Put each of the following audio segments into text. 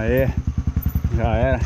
Aê, já era.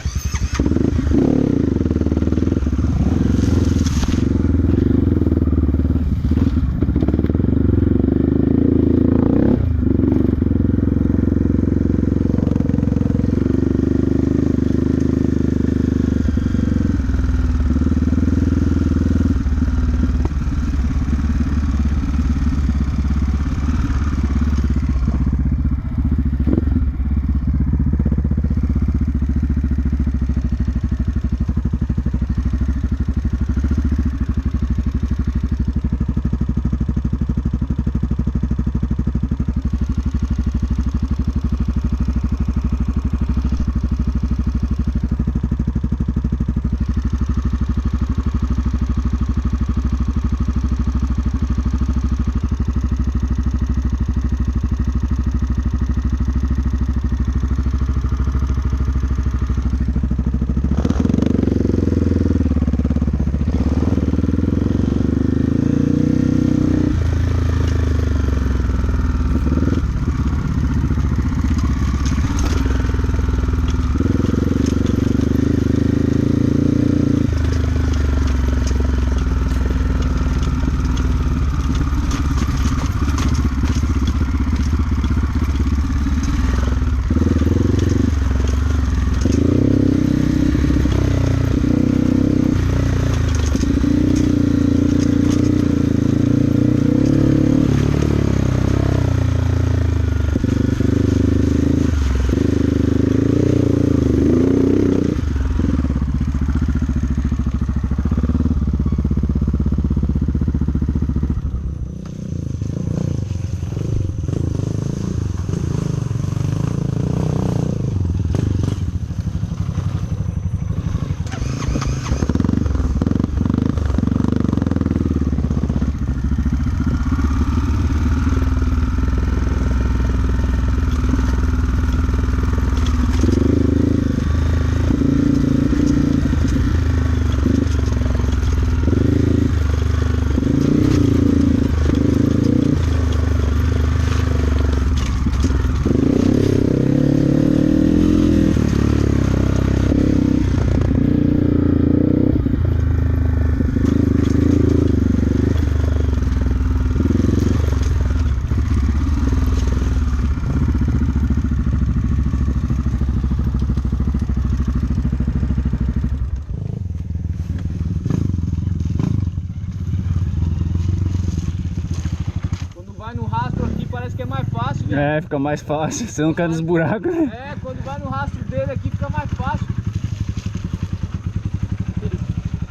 Vai no rastro aqui parece que é mais fácil, velho. É, fica mais fácil, você não cai nos buracos, né? É, quando vai no rastro dele aqui fica mais fácil.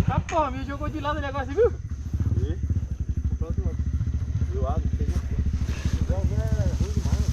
Tá, porra, me jogou de lado o negócio, viu? E? Comprou outro lado. Do lado, pegou. É ruim demais, né?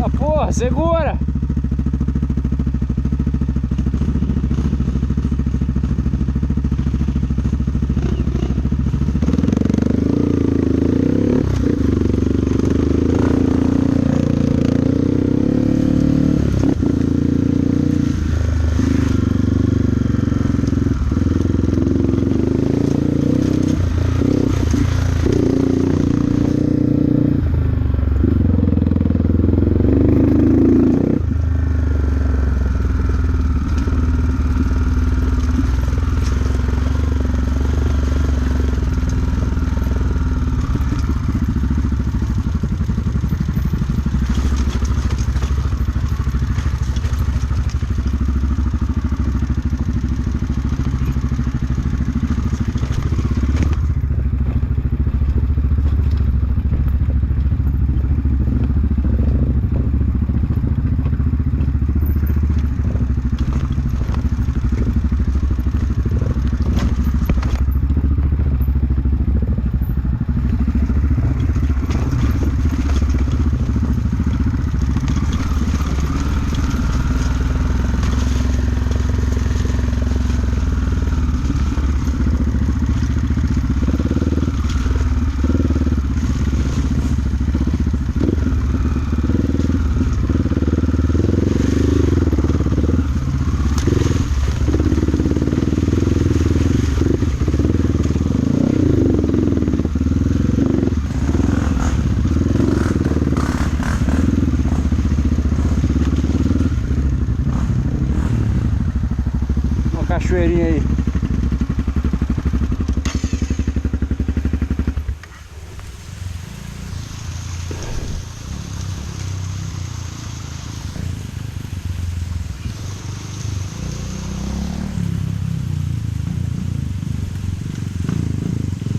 Ah, porra, segura!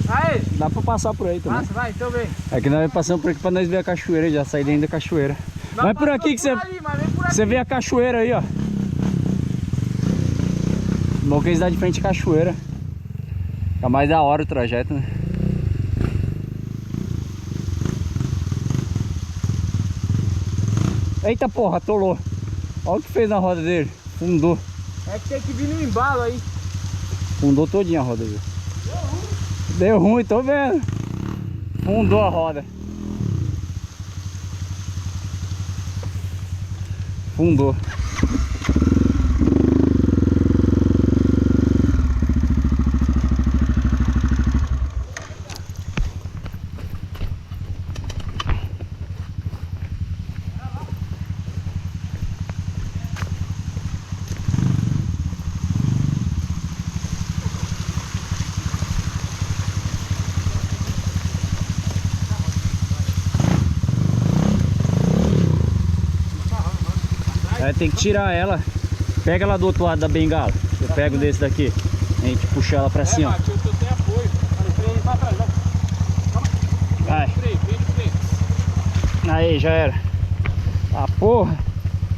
Aí, Dá pra passar por aí também. passa, vai, então vem. É que nós passamos por aqui pra nós ver a cachoeira, já saí dentro da cachoeira. Vai por aqui que você, Ali, mas vem por aqui. você vê a cachoeira aí, ó. Bom que eles dá de frente à cachoeira. Fica mais da hora o trajeto, né? Eita porra, atolou. Olha o que fez na roda dele. Fundou. É que tem que vir no embalo aí. Fundou todinha a roda dele. Deu ruim, tô vendo. Fundou a roda. Fundou. É, tem que tirar ela. Pega ela do outro lado da bengala. Eu pego desse daqui. A gente puxa ela pra cima. Mate, eu tô sem apoio. Freio pra trás, vai. Vai. Freio. Aí, já era. Ah, porra.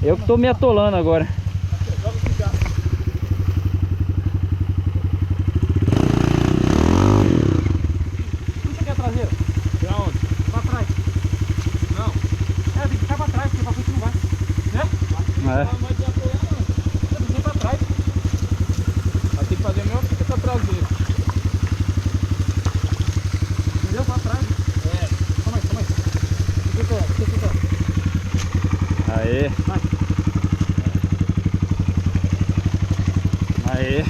Eu que tô me atolando agora. Joga o cigarro. Puxa aqui a traseira. Pra onde? Pra trás. Não. É, tem que ficar pra trás, porque pra frente não vai. Né? É. Não vai te apoiar, não. Tem que ir pra trás. Vai ter que fazer a mesma fita com a traseira. Entendeu? Pra trás. É. Calma aí. Fica. Aí. Vai. Aí.